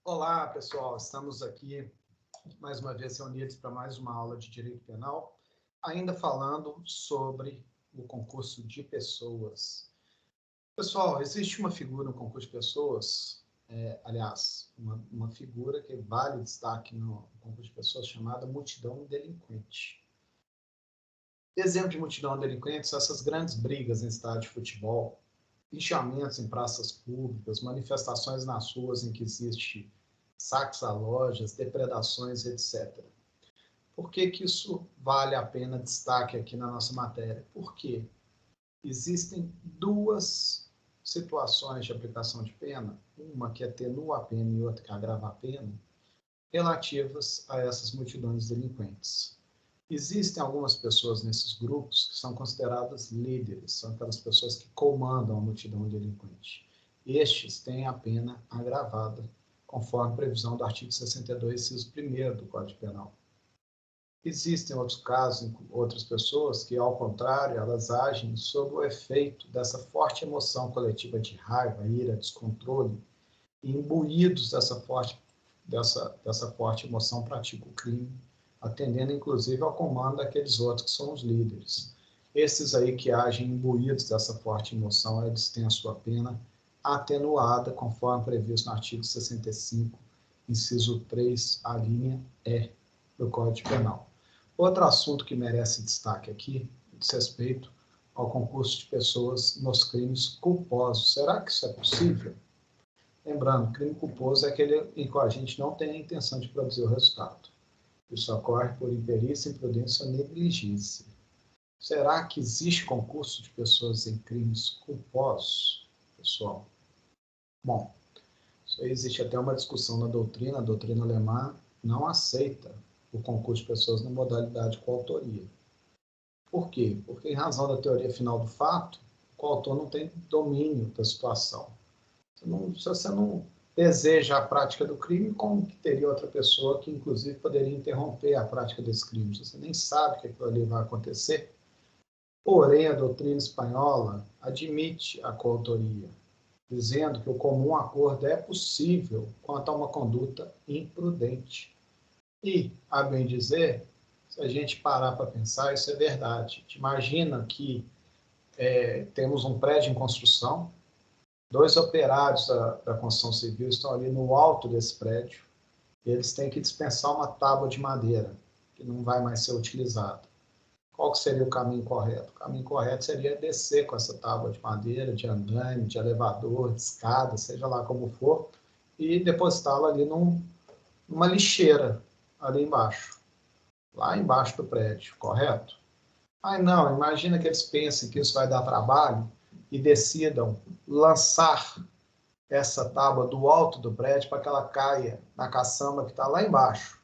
Olá, pessoal. Estamos aqui mais uma vez reunidos para mais uma aula de Direito Penal, ainda falando sobre o concurso de pessoas. Pessoal, existe uma figura no concurso de pessoas, uma figura que vale destaque no concurso de pessoas chamada multidão delinquente. Exemplo de multidão delinquente são essas grandes brigas em estádio de futebol, linchamentos em praças públicas, manifestações nas ruas em que existe saques a lojas, depredações, etc. Por que que isso vale a pena destaque aqui na nossa matéria? Porque existem duas situações de aplicação de pena, uma que atenua a pena e outra que agrava a pena, relativas a essas multidões delinquentes. Existem algumas pessoas nesses grupos que são consideradas líderes, são aquelas pessoas que comandam a multidão delinquente. Estes têm a pena agravada, conforme previsão do artigo 62, inciso 1º do Código Penal. Existem outros casos, outras pessoas que, ao contrário, elas agem sob o efeito dessa forte emoção coletiva de raiva, ira, descontrole, e imbuídos dessa forte emoção praticam o crime, atendendo inclusive ao comando daqueles outros que são os líderes. Esses aí que agem imbuídos dessa forte emoção, eles têm a sua pena atenuada, conforme previsto no artigo 65, inciso 3, a linha E do Código Penal. Outro assunto que merece destaque aqui, diz respeito ao concurso de pessoas nos crimes culposos. Será que isso é possível? Lembrando, crime culposo é aquele em que a gente não tem a intenção de produzir o resultado. Isso ocorre por imperícia, imprudência ou negligência. Será que existe concurso de pessoas em crimes culposos, pessoal? Bom, isso aí existe até uma discussão na doutrina. A doutrina alemã não aceita o concurso de pessoas na modalidade coautoria. Por quê? Porque, em razão da teoria final do fato, o coautor não tem domínio da situação. Se você não deseja a prática do crime, como que teria outra pessoa que, inclusive, poderia interromper a prática desse crime? Você nem sabe que aquilo ali vai acontecer. Porém, a doutrina espanhola admite a coautoria, dizendo que o comum acordo é possível quanto a uma conduta imprudente. E, a bem dizer, se a gente parar para pensar, isso é verdade. Imagina que temos um prédio em construção, dois operários da construção civil estão ali no alto desse prédio, e eles têm que dispensar uma tábua de madeira, que não vai mais ser utilizada. Qual que seria o caminho correto? O caminho correto seria descer com essa tábua de madeira, de andaime, de elevador, de escada, seja lá como for, e depositá-la ali numa lixeira, ali embaixo, lá embaixo do prédio, correto? Ai, não, imagina que eles pensem que isso vai dar trabalho e decidam lançar essa tábua do alto do prédio para que ela caia na caçamba que está lá embaixo,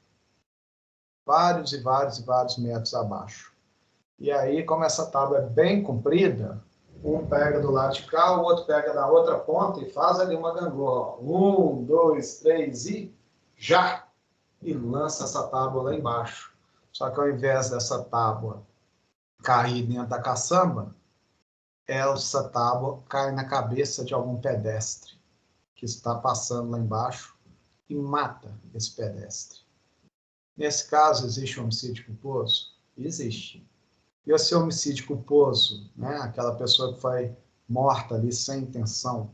vários e vários e vários metros abaixo. E aí, como essa tábua é bem comprida, um pega do lado de cá, o outro pega da outra ponta e faz ali uma gangorra. 1, 2, 3 e já! E lança essa tábua lá embaixo. Só que ao invés dessa tábua cair dentro da caçamba, essa tábua cai na cabeça de algum pedestre que está passando lá embaixo e mata esse pedestre. Nesse caso, existe um homicídio culposo? Existe. E esse homicídio culposo, né, aquela pessoa que foi morta ali sem intenção,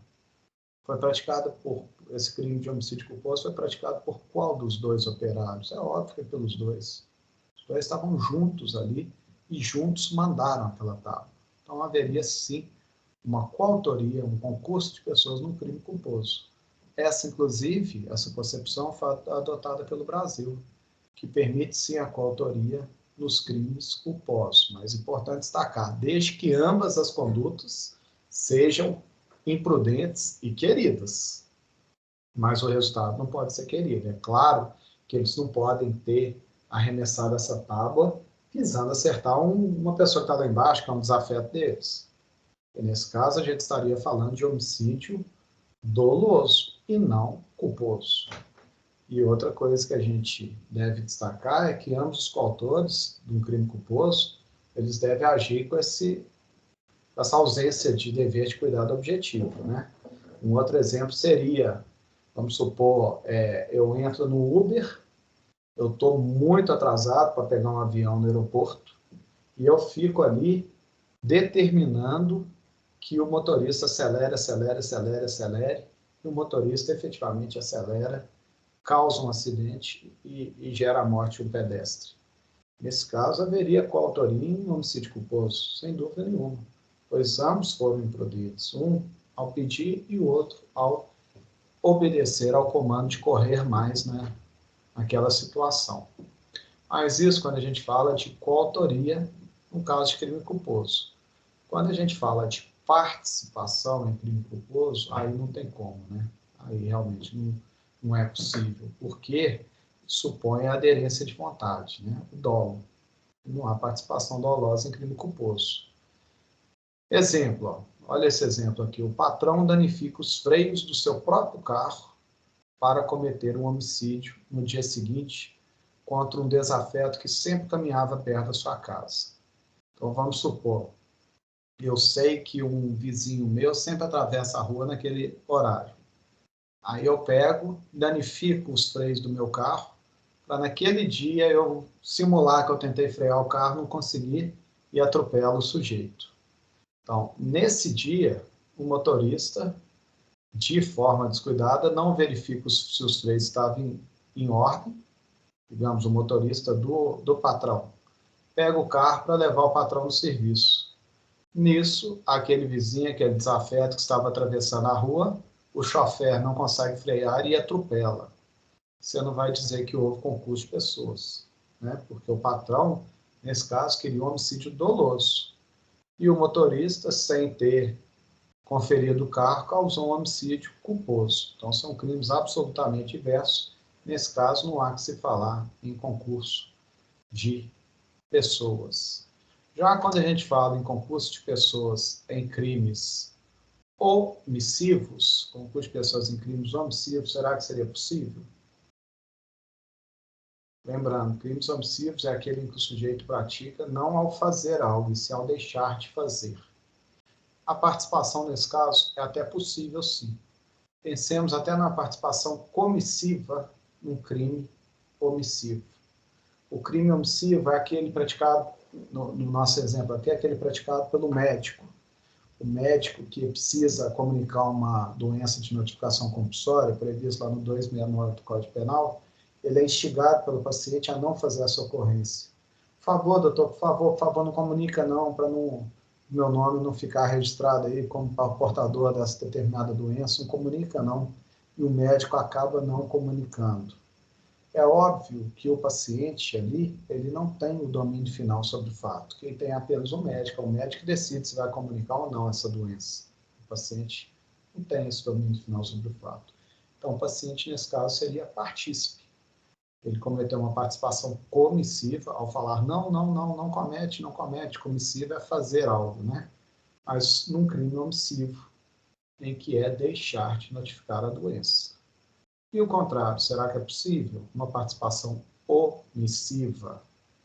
foi praticado por, esse crime de homicídio culposo foi praticado por qual dos dois operários? É óbvio que é pelos dois. Os dois estavam juntos ali e juntos mandaram aquela tábua. Então haveria sim uma coautoria, um concurso de pessoas no crime culposo. Inclusive, essa concepção foi adotada pelo Brasil, que permite sim a coautoria nos crimes culposos. Mas é importante destacar, desde que ambas as condutas sejam imprudentes e queridas. Mas o resultado não pode ser querido. É claro que eles não podem ter arremessado essa tábua visando acertar uma pessoa que está lá embaixo, que é um desafeto deles. E nesse caso, a gente estaria falando de homicídio doloso e não culposo. E outra coisa que a gente deve destacar é que ambos os coautores de um crime culposo, eles devem agir com essa ausência de dever de cuidado objetivo, né? Um outro exemplo seria Vamos supor, eu entro no Uber, eu estou muito atrasado para pegar um avião no aeroporto, e eu fico ali determinando que o motorista acelere, acelere, acelere, acelere, e o motorista efetivamente acelera, causa um acidente e gera a morte de um pedestre. Nesse caso, haveria coautoria em homicídio culposo, sem dúvida nenhuma, pois ambos foram imprudentes, um ao pedir e o outro ao obedecer ao comando de correr mais, né, naquela situação. Mas isso quando a gente fala de coautoria no caso de crime culposo. Quando a gente fala de participação em crime culposo, aí não tem como, né? Aí realmente não é possível, porque supõe a aderência de vontade, né? O dolo. Não há participação dolosa em crime culposo. Exemplo, ó, olha esse exemplo aqui. O patrão danifica os freios do seu próprio carro para cometer um homicídio no dia seguinte contra um desafeto que sempre caminhava perto da sua casa. Então, vamos supor, eu sei que um vizinho meu sempre atravessa a rua naquele horário. Aí eu pego, danifico os freios do meu carro, para naquele dia eu simular que eu tentei frear o carro, não consegui e atropelo o sujeito. Então, nesse dia, o motorista, de forma descuidada, não verifica se os freios estavam em ordem, digamos, o motorista do patrão, pega o carro para levar o patrão no serviço. Nisso, aquele vizinho, aquele desafeto que estava atravessando a rua, o chofer não consegue frear e atropela. Você não vai dizer que houve concurso de pessoas, né? Porque o patrão, nesse caso, queria um homicídio doloso. E o motorista, sem ter conferido o carro, causou um homicídio culposo. Então, são crimes absolutamente diversos. Nesse caso, não há que se falar em concurso de pessoas. Já quando a gente fala em concurso de pessoas em crimes omissivos, concurso de pessoas em crimes omissivos, será que seria possível? Lembrando, crimes omissivos é aquele em que o sujeito pratica não ao fazer algo, e sim ao deixar de fazer. A participação nesse caso é até possível, sim. Pensemos até na participação comissiva num crime omissivo. O crime omissivo é aquele praticado, no nosso exemplo aqui, é aquele praticado pelo médico. O médico que precisa comunicar uma doença de notificação compulsória, previsto lá no 269 do Código Penal, ele é instigado pelo paciente a não fazer essa ocorrência. Por favor, doutor, por favor, não comunica não, para não meu nome não ficar registrado aí como portador dessa determinada doença, não comunica não, e o médico acaba não comunicando. É óbvio que o paciente ali, ele não tem o domínio final sobre o fato. Quem tem apenas o médico que decide se vai comunicar ou não essa doença. O paciente não tem esse domínio final sobre o fato. Então, o paciente, nesse caso, seria partícipe. Ele cometeu uma participação comissiva ao falar não comete, não comete. Comissiva é fazer algo, né? Mas num crime omissivo, em que é deixar de notificar a doença. E o contrário, será que é possível uma participação omissiva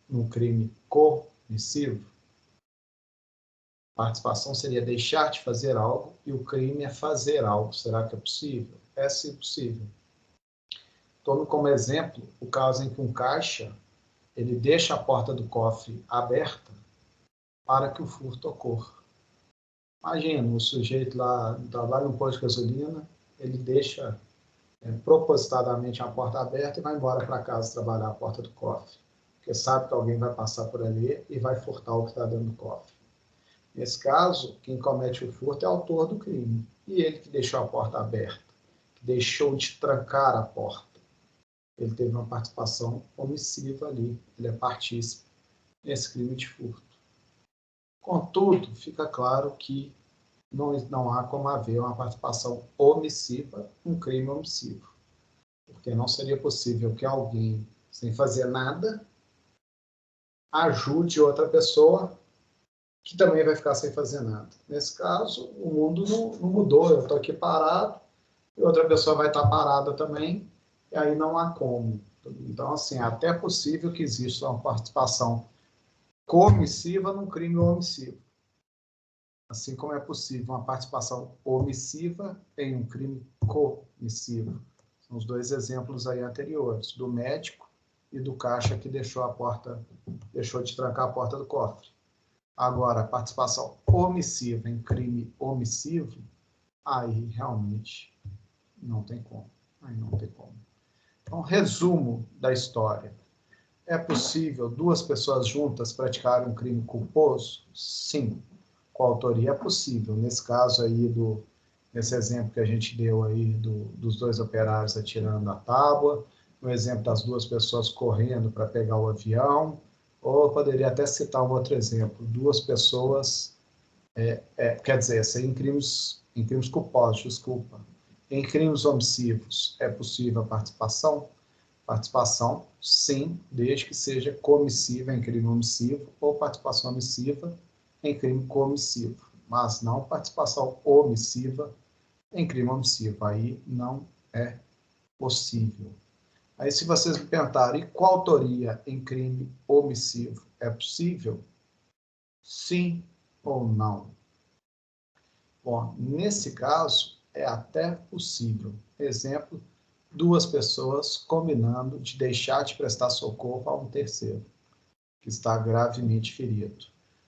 num crime comissivo? Participação seria deixar de fazer algo e o crime é fazer algo. Será que é possível? É sim possível. Tome como exemplo o caso em que um caixa ele deixa a porta do cofre aberta para que o furto ocorra. Imagina, o sujeito lá trabalha no posto de gasolina, ele deixa propositadamente a porta aberta e vai embora para casa trabalhar a porta do cofre, porque sabe que alguém vai passar por ali e vai furtar o que está dentro do cofre. Nesse caso, quem comete o furto é o autor do crime, e ele que deixou a porta aberta, que deixou de trancar a porta. Ele teve uma participação omissiva ali, ele é partícipe nesse crime de furto. Contudo, fica claro que não há como haver uma participação omissiva num crime omissivo. Porque não seria possível que alguém, sem fazer nada, ajude outra pessoa que também vai ficar sem fazer nada. Nesse caso, o mundo não mudou, eu estou aqui parado, e outra pessoa vai estar parada também, e aí não há como. Então, assim, é até possível que exista uma participação comissiva num crime omissivo. Assim como é possível uma participação omissiva em um crime comissivo. São os dois exemplos aí anteriores, do médico e do caixa que deixou de trancar a porta do cofre. Agora, a participação omissiva em crime omissivo, aí realmente não tem como. Aí não tem como. Então, resumo da história. É possível duas pessoas juntas praticarem um crime culposo? Sim. Coautoria é possível. Nesse caso aí, nesse exemplo que a gente deu aí dos dois operários atirando a tábua, no exemplo das duas pessoas correndo para pegar o avião, ou poderia até citar um outro exemplo, duas pessoas, quer dizer, em crimes culposos, desculpa. Em crimes omissivos, é possível a participação? Participação, sim, desde que seja comissiva em crime omissivo ou participação omissiva em crime comissivo, mas não participação omissiva em crime omissivo. Aí não é possível. Aí, se vocês me perguntarem, coautoria em crime omissivo é possível? Sim ou não? Bom, nesse caso, é até possível. Exemplo, duas pessoas combinando de deixar de prestar socorro a um terceiro, que está gravemente ferido.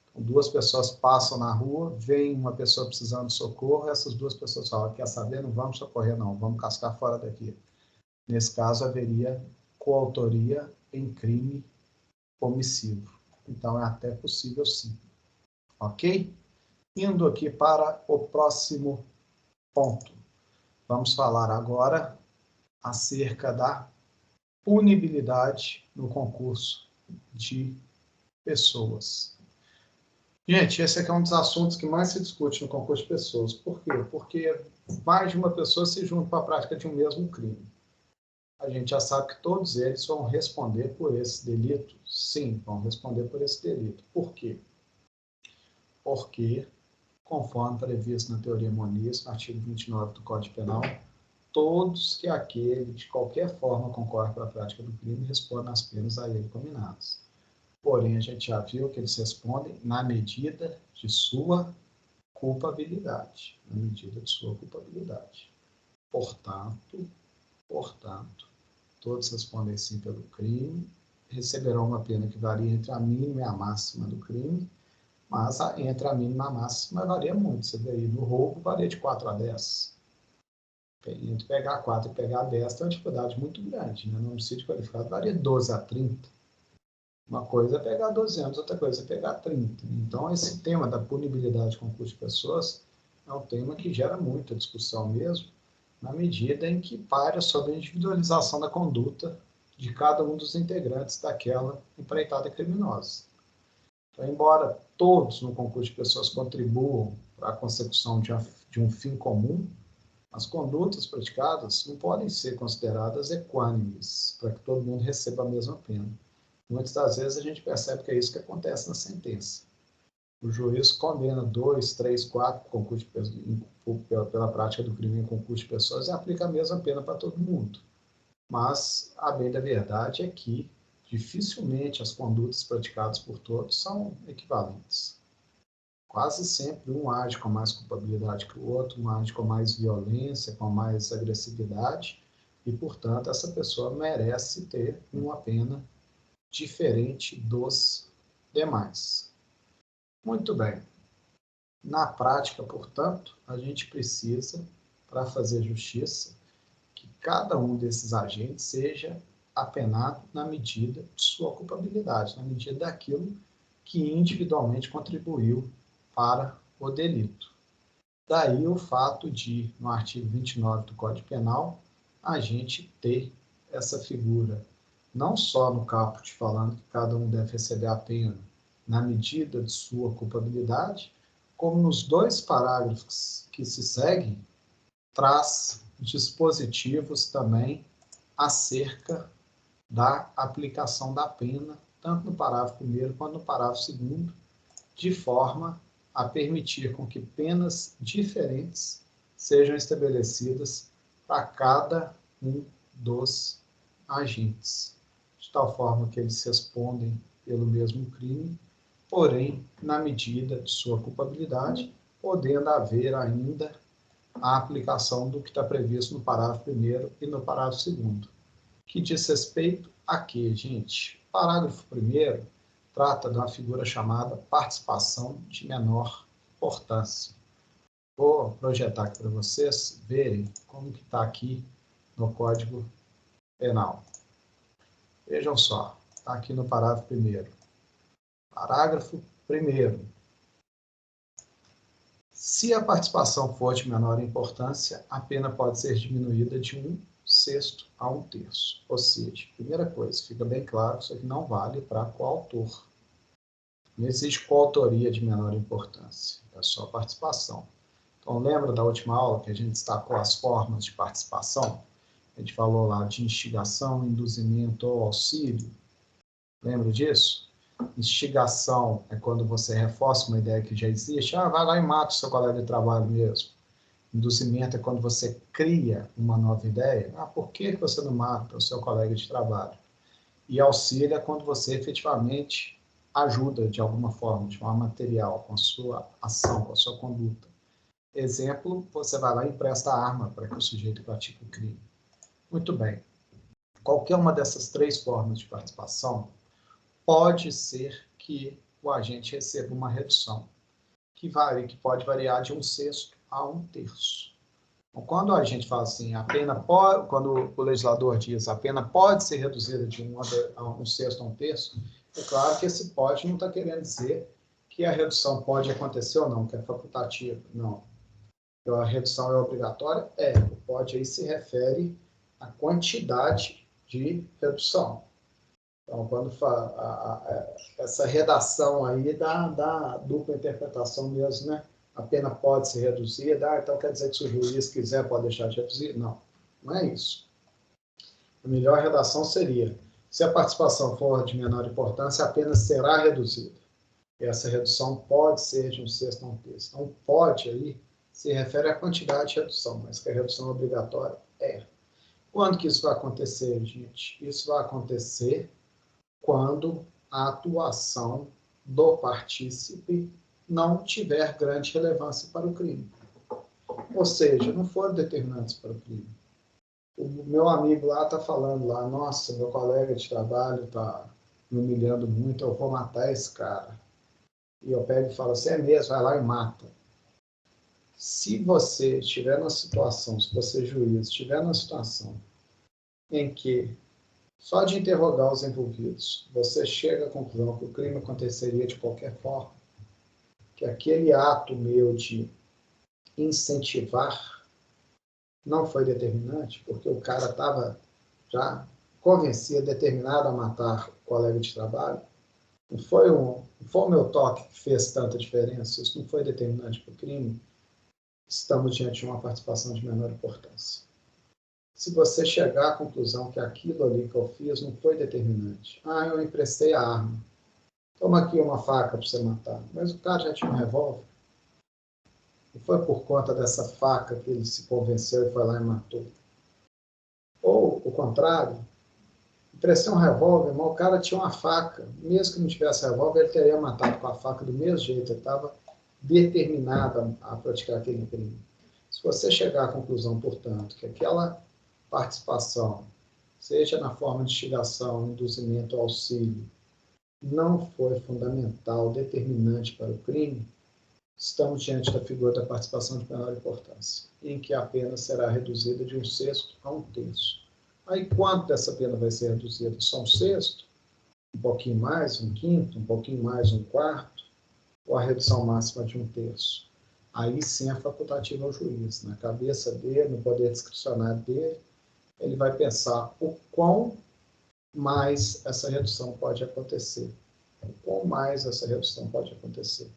Então, duas pessoas passam na rua, veem uma pessoa precisando de socorro, essas duas pessoas falam, quer saber, não vamos socorrer não, vamos cascar fora daqui. Nesse caso, haveria coautoria em crime omissivo. Então, é até possível sim. Ok? Indo aqui para o próximo ponto. Vamos falar agora acerca da punibilidade no concurso de pessoas. Gente, esse aqui é um dos assuntos que mais se discute no concurso de pessoas. Por quê? Porque mais de uma pessoa se junta para a prática de um mesmo crime. A gente já sabe que todos eles vão responder por esse delito? Sim, vão responder por esse delito. Por quê? Porque, conforme previsto na teoria Moniz, no artigo 29 do Código Penal, todos que aquele, de qualquer forma, concorre para a prática do crime, respondem às penas a ele combinadas. Porém, a gente já viu que eles respondem na medida de sua culpabilidade. Na medida de sua culpabilidade. Portanto, todos respondem sim pelo crime, receberão uma pena que varia entre a mínima e a máxima do crime, mas entre a mínima e a máxima varia muito. Você vê aí, no roubo varia de 4 a 10. Entre pegar 4 e pegar 10 tem uma dificuldade muito grande. Né? No homicídio qualificado varia de 12 a 30. Uma coisa é pegar 12 anos, outra coisa é pegar 30. Então, esse tema da punibilidade de concurso de pessoas é um tema que gera muita discussão mesmo, na medida em que paira sobre a individualização da conduta de cada um dos integrantes daquela empreitada criminosa. Então, embora todos no concurso de pessoas contribuam para a consecução de um fim comum, as condutas praticadas não podem ser consideradas equânimes, para que todo mundo receba a mesma pena. Muitas das vezes a gente percebe que é isso que acontece na sentença. O juiz condena 2, 3, 4 concurso pela prática do crime em concurso de pessoas e aplica a mesma pena para todo mundo. Mas a bem da verdade é que dificilmente as condutas praticadas por todos são equivalentes. Quase sempre um age com mais culpabilidade que o outro, um age com mais violência, com mais agressividade, e, portanto, essa pessoa merece ter uma pena diferente dos demais. Muito bem. Na prática, portanto, a gente precisa, para fazer justiça, que cada um desses agentes seja apenado na medida de sua culpabilidade, na medida daquilo que individualmente contribuiu para o delito. Daí o fato de, no artigo 29 do Código Penal, a gente ter essa figura, não só no caput falando que cada um deve receber a pena na medida de sua culpabilidade, como nos dois parágrafos que se seguem, traz dispositivos também acerca da aplicação da pena, tanto no parágrafo 1º quanto no parágrafo 2º, de forma a permitir com que penas diferentes sejam estabelecidas para cada um dos agentes, de tal forma que eles respondem pelo mesmo crime, porém, na medida de sua culpabilidade, podendo haver ainda a aplicação do que está previsto no parágrafo 1º e no parágrafo 2º, que diz respeito a quê, gente? O parágrafo 1º trata de uma figura chamada participação de menor importância. Vou projetar aqui para vocês verem como que está aqui no Código Penal. Vejam só, está aqui no parágrafo 1º. Parágrafo 1º. Se a participação for de menor importância, a pena pode ser diminuída de 1/6 a 1/3. Ou seja, primeira coisa, fica bem claro que isso aqui não vale para coautor. Não existe coautoria de menor importância, é só participação. Então, lembra da última aula que a gente destacou as formas de participação? A gente falou lá de instigação, induzimento ou auxílio. Lembra disso? Instigação é quando você reforça uma ideia que já existe. Ah, vai lá e mata o seu colega de trabalho mesmo. Induzimento é quando você cria uma nova ideia. Ah, por que você não mata o seu colega de trabalho? E auxílio é quando você efetivamente ajuda de alguma forma, de forma material, com a sua ação, com a sua conduta. Exemplo, você vai lá e empresta a arma para que o sujeito pratique o crime. Muito bem. Qualquer uma dessas 3 formas de participação pode ser que o agente receba uma redução, que pode variar de 1/6 a 1/3. Então, quando a gente fala assim, quando o legislador diz a pena pode ser reduzida de 1/6 a 1/3, é claro que esse pode não está querendo dizer que a redução pode acontecer ou não, que é facultativa. Não. Então, a redução é obrigatória? O pode aí se refere à quantidade de redução. Então, quando essa redação aí dá dupla interpretação mesmo, né? A pena pode ser reduzida, então quer dizer que se o juiz quiser pode deixar de reduzir? Não, não é isso. A melhor redação seria, se a participação for de menor importância, a pena será reduzida. E essa redução pode ser de 1/6 a 1/3. Então, pode aí se refere à quantidade de redução, mas que a redução obrigatória é. Quando que isso vai acontecer, gente? Isso vai acontecer quando a atuação do partícipe não tiver grande relevância para o crime. Ou seja, não foram determinantes para o crime. O meu amigo lá está falando lá, nossa, meu colega de trabalho está me humilhando muito, eu vou matar esse cara. E eu pego e falo, você é mesmo, vai lá e mata. Se você estiver numa situação, se você juiz estiver numa situação em que só de interrogar os envolvidos, você chega à conclusão que o crime aconteceria de qualquer forma, que aquele ato meu de incentivar não foi determinante, porque o cara estava já convencido, determinado a matar o colega de trabalho, não foi o meu toque que fez tanta diferença, isso não foi determinante para o crime, estamos diante de uma participação de menor importância. Se você chegar à conclusão que aquilo ali que eu fiz não foi determinante. Ah, eu emprestei a arma. Toma aqui uma faca para você matar. Mas o cara já tinha um revólver. Não foi por conta dessa faca que ele se convenceu e foi lá e matou. Ou, o contrário, emprestei um revólver, mas o cara tinha uma faca. Mesmo que não tivesse revólver, ele teria matado com a faca do mesmo jeito. Ele estava determinado a praticar aquele crime. Se você chegar à conclusão, portanto, que aquela participação, seja na forma de instigação, induzimento ou auxílio, não foi fundamental, determinante para o crime, estamos diante da figura da participação de menor importância, em que a pena será reduzida de 1/6 a 1/3. Aí, quanto dessa pena vai ser reduzida? Só 1/6? Um pouquinho mais, 1/5? Um pouquinho mais, 1/4? Ou a redução máxima de 1/3? Aí sim é facultativa ao juiz. Na cabeça dele, no poder discricionário dele, ele vai pensar o quão mais essa redução pode acontecer. O quão mais essa redução pode acontecer.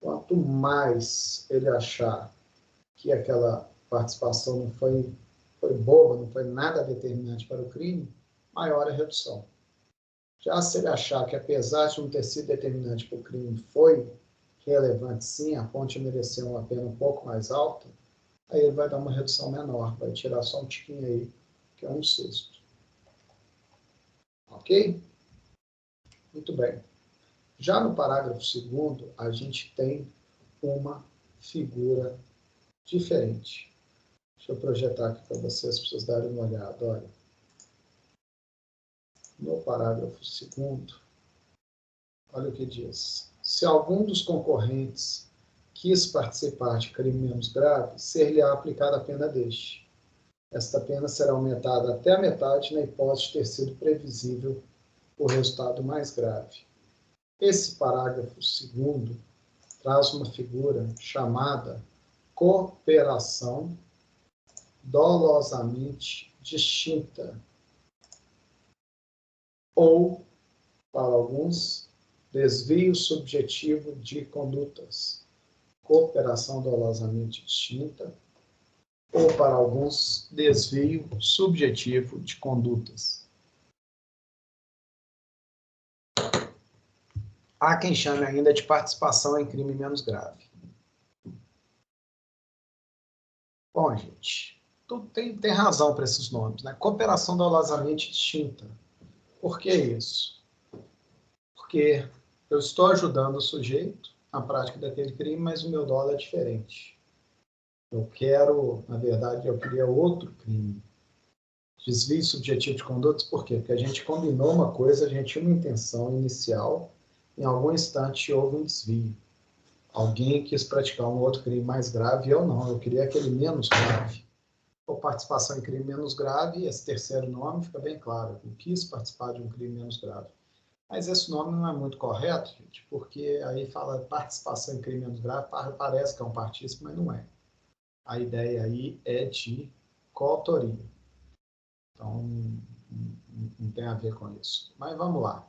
Quanto mais ele achar que aquela participação não foi boba, não foi nada determinante para o crime, maior a redução. Já se ele achar que, apesar de não ter sido determinante para o crime, foi relevante sim, a ponto de merecer uma pena um pouco mais alta, aí ele vai dar uma redução menor, vai tirar só um tiquinho aí, que é 1/6. Ok? Muito bem. Já no parágrafo 2º, a gente tem uma figura diferente. Deixa eu projetar aqui para vocês darem uma olhada. Olha, no parágrafo 2º, olha o que diz. Se algum dos concorrentes quis participar de crime menos grave, ser-lhe-á aplicada a pena deste. Esta pena será aumentada até a metade na hipótese de ter sido previsível o resultado mais grave. Esse parágrafo 2º traz uma figura chamada cooperação dolosamente distinta, ou, para alguns, desvio subjetivo de condutas. Cooperação dolosamente distinta, ou, para alguns, desvio subjetivo de condutas. Há quem chame ainda de participação em crime menos grave. Bom, gente, tudo tem razão para esses nomes, né? Cooperação dolosamente distinta. Por que isso? Porque eu estou ajudando o sujeito na prática daquele crime, mas o meu dolo é diferente. Eu quero, na verdade, eu queria outro crime. Desvio subjetivo de condutas, por quê? Porque a gente combinou uma coisa, a gente tinha uma intenção inicial, em algum instante houve um desvio. Alguém quis praticar um outro crime mais grave, eu não, eu queria aquele menos grave. Ou participação em crime menos grave, esse terceiro nome fica bem claro, eu quis participar de um crime menos grave. Mas esse nome não é muito correto, gente, porque aí fala participação em crime menos grave, parece que é um partícipe, mas não é. A ideia aí é de coautoria. Então, não tem a ver com isso. Mas vamos lá.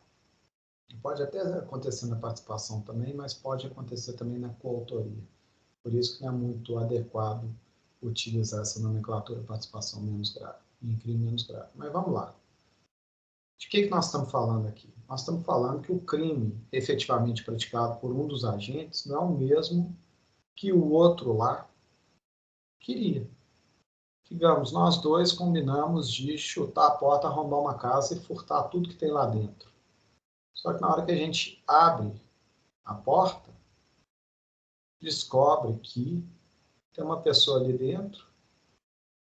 Pode até acontecer na participação também, mas pode acontecer também na coautoria. Por isso que não é muito adequado utilizar essa nomenclatura participação menos grave, em crime menos grave. Mas vamos lá. De que nós estamos falando aqui? Nós estamos falando que o crime efetivamente praticado por um dos agentes não é o mesmo que o outro lá queria. Digamos, nós dois combinamos de chutar a porta, arrombar uma casa e furtar tudo que tem lá dentro. Só que na hora que a gente abre a porta, descobre que tem uma pessoa ali dentro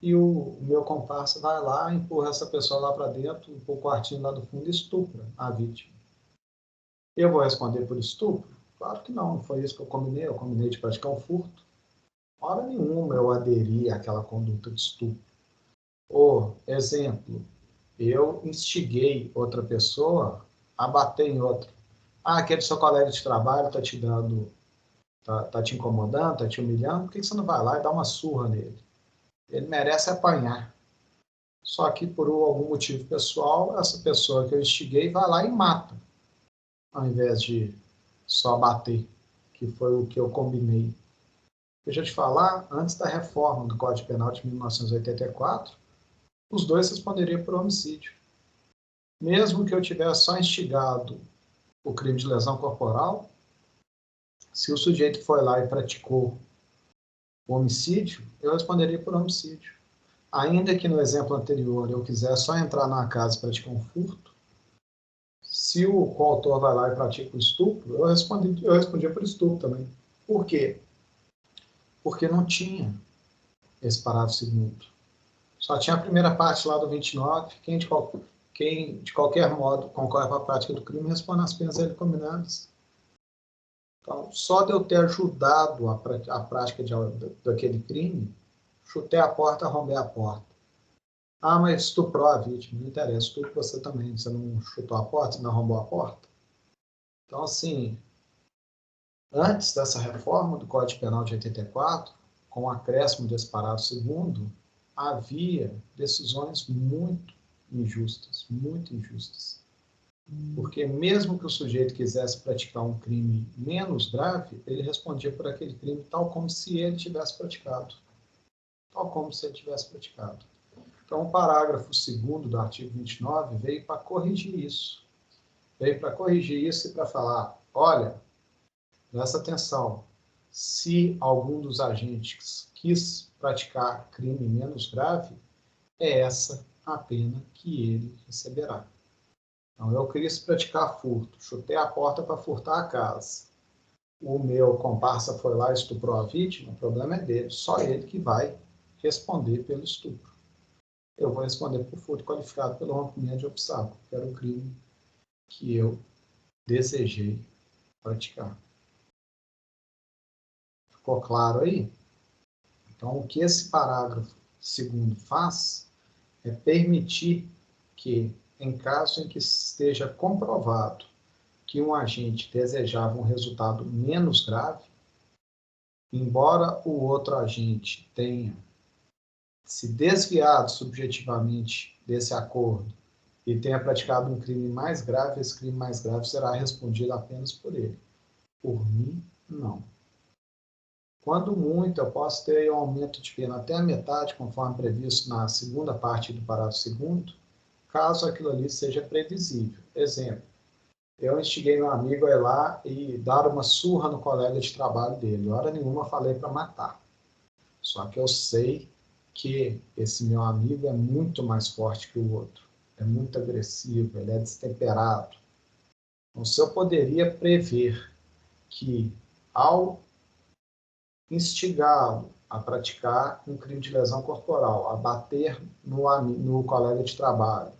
e o meu comparsa vai lá, empurra essa pessoa lá para dentro, para o quartinho lá do fundo e estupra a vítima. Eu vou responder por estupro? Claro que não foi isso que eu combinei de praticar um furto. Hora nenhuma eu aderi àquela conduta de estupro. Ou, exemplo, eu instiguei outra pessoa a bater em outra. Ah, aquele seu colega de trabalho está te dando, tá te incomodando, está te humilhando, por que você não vai lá e dá uma surra nele? Ele merece apanhar. Só que por algum motivo pessoal, essa pessoa que eu instiguei vai lá e mata, ao invés de só bater, que foi o que eu combinei. Deixa eu te falar, antes da reforma do Código Penal de 1984, os dois responderiam por homicídio. Mesmo que eu tivesse só instigado o crime de lesão corporal, se o sujeito foi lá e praticou o homicídio, eu responderia por homicídio. Ainda que no exemplo anterior eu quisesse só entrar na casa e praticar um furto, se o coautor vai lá e pratica o estupro, eu respondia por estupro também. Por quê? Porque não tinha esse parágrafo segundo. Só tinha a primeira parte lá do 29, quem de qualquer modo concorre com a prática do crime responde às penas dele combinadas. Então, só de eu ter ajudado a prática daquele crime, chutei a porta, arrombei a porta. Ah, mas estuprou a vítima, não interessa, estupro você também, você não chutou a porta, você não arrombou a porta. Então, assim, antes dessa reforma do Código Penal de 84, com o acréscimo desse parágrafo segundo, havia decisões muito injustas, muito injustas. Porque mesmo que o sujeito quisesse praticar um crime menos grave, ele respondia por aquele crime tal como se ele tivesse praticado. Tal como se ele tivesse praticado. Então, o parágrafo 2º do artigo 29 veio para corrigir isso. Veio para corrigir isso e para falar, olha, presta atenção, se algum dos agentes quis praticar crime menos grave, é essa a pena que ele receberá. Então, eu quis praticar furto, chutei a porta para furtar a casa. o meu comparsa foi lá e estuprou a vítima, o problema é dele, só ele que vai responder pelo estupro. Eu vou responder por furto qualificado pelo rompimento de obstáculo, que era o crime que eu desejei praticar. Ficou claro aí? Então, o que esse parágrafo segundo faz é permitir que, em caso em que esteja comprovado que um agente desejava um resultado menos grave, embora o outro agente tenha se desviado subjetivamente desse acordo e tenha praticado um crime mais grave, esse crime mais grave será respondido apenas por ele. Por mim, não. Quando muito, eu posso ter um aumento de pena até a metade, conforme previsto na segunda parte do parágrafo 2º, caso aquilo ali seja previsível. Exemplo, eu instiguei meu amigo a ir lá e dar uma surra no colega de trabalho dele. Hora nenhuma falei para matar. Só que eu sei que esse meu amigo é muito mais forte que o outro. É muito agressivo, ele é destemperado. Então, se eu poderia prever que, ao instigá-lo a praticar um crime de lesão corporal, a bater no colega de trabalho,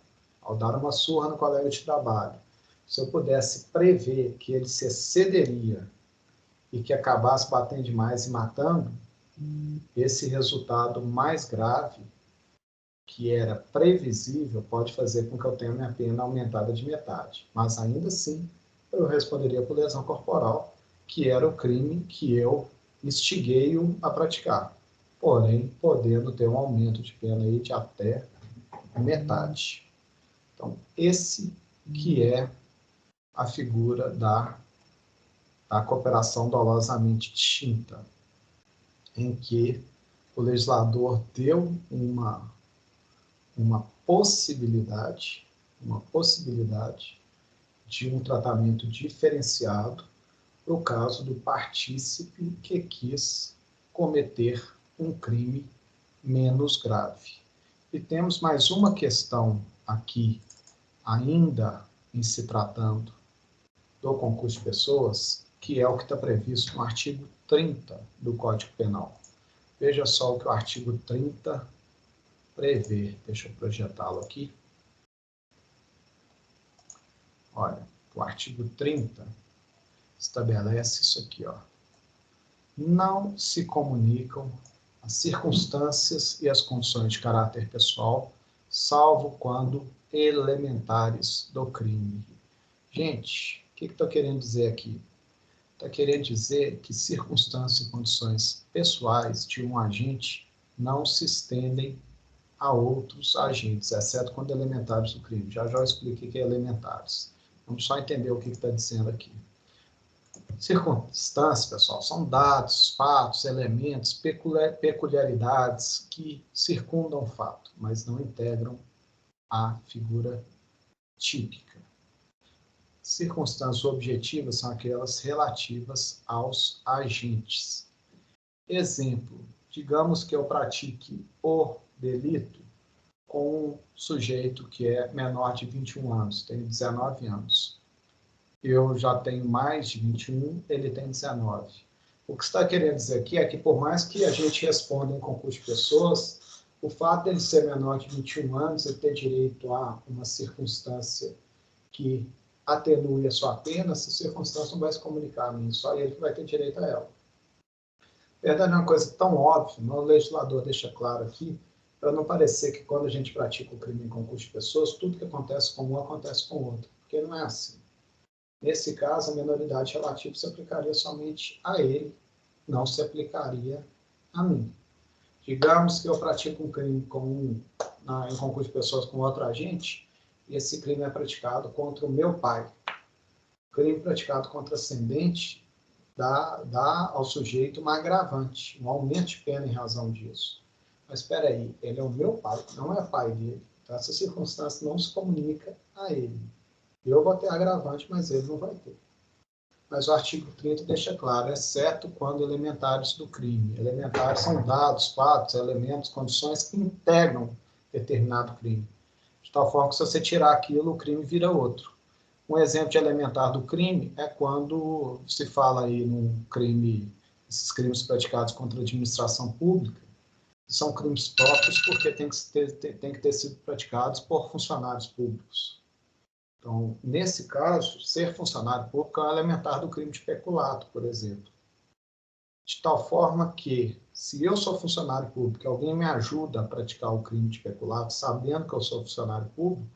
ao dar uma surra no colega de trabalho, se eu pudesse prever que ele se excederia e que acabasse batendo demais e matando, esse resultado mais grave, que era previsível, pode fazer com que eu tenha minha pena aumentada de metade. Mas ainda assim, eu responderia por lesão corporal, que era o crime que eu instiguei-o a praticar. Porém, podendo ter um aumento de pena aí de até metade. Então, esse que é a figura da cooperação dolosamente extinta, em que o legislador deu uma possibilidade de um tratamento diferenciado para o caso do partícipe que quis cometer um crime menos grave. E temos mais uma questão aqui, ainda em se tratando do concurso de pessoas, que é o que está previsto no artigo 30 do Código Penal. Veja só o que o artigo 30 prevê. Deixa eu projetá-lo aqui. Olha, o artigo 30 estabelece isso aqui, ó. Não se comunicam as circunstâncias e as condições de caráter pessoal, salvo quando elementares do crime. Gente, o que estou querendo dizer aqui? Está querendo dizer que circunstâncias e condições pessoais de um agente não se estendem a outros agentes, exceto quando elementares do crime. Já eu expliquei o que é elementares. Vamos só entender o que está dizendo aqui. Circunstâncias, pessoal, são dados, fatos, elementos, peculiaridades que circundam o fato, mas não integram a figura típica. Circunstâncias objetivas são aquelas relativas aos agentes. Exemplo, digamos que eu pratique o delito com um sujeito que é menor de 21 anos, tem 19 anos. Eu já tenho mais de 21, ele tem 19. O que está querendo dizer aqui é que, por mais que a gente responda em concurso de pessoas, o fato de ele ser menor de 21 anos, ele ter direito a uma circunstância que atenue a sua pena, essa circunstância não vai se comunicar a mim, só ele que vai ter direito a ela. Na verdade, é uma coisa tão óbvia, o legislador deixa claro aqui, para não parecer que quando a gente pratica o crime em concurso de pessoas, tudo que acontece com um acontece com o outro, porque não é assim. Nesse caso, a minoridade relativa se aplicaria somente a ele, não se aplicaria a mim. Digamos que eu pratico um crime em concurso de pessoas com outro agente, e esse crime é praticado contra o meu pai. O crime praticado contra ascendente dá ao sujeito uma agravante, um aumento de pena em razão disso. Mas espera aí, ele é o meu pai, não é pai dele. Então, essa circunstância não se comunica a ele. Eu vou ter agravante, mas ele não vai ter. Mas o artigo 30 deixa claro, exceto quando elementares do crime. Elementares são dados, fatos, elementos, condições que integram determinado crime. De tal forma que se você tirar aquilo, o crime vira outro. Um exemplo de elementar do crime é quando se fala aí num crime, esses crimes praticados contra a administração pública, são crimes próprios porque tem que ter sido praticados por funcionários públicos. Então, nesse caso, ser funcionário público é um elementar do crime de peculato, por exemplo. De tal forma que, se eu sou funcionário público e alguém me ajuda a praticar o crime de peculato, sabendo que eu sou funcionário público,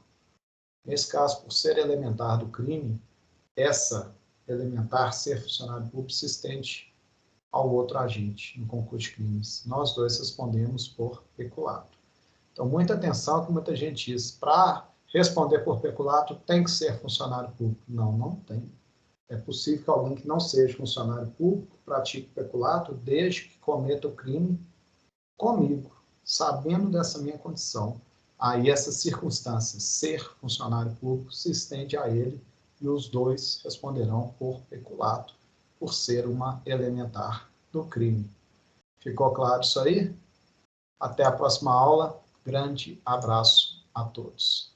nesse caso, por ser elementar do crime, essa elementar, ser funcionário público, se estende ao outro agente no concurso de crimes. Nós dois respondemos por peculato. Então, muita atenção que muita gente diz, para responder por peculato tem que ser funcionário público. Não, não tem. É possível que alguém que não seja funcionário público pratique peculato desde que cometa o crime comigo, sabendo dessa minha condição. Aí essa circunstância, ser funcionário público, se estende a ele e os dois responderão por peculato, por ser uma elementar do crime. Ficou claro isso aí? Até a próxima aula. Grande abraço a todos.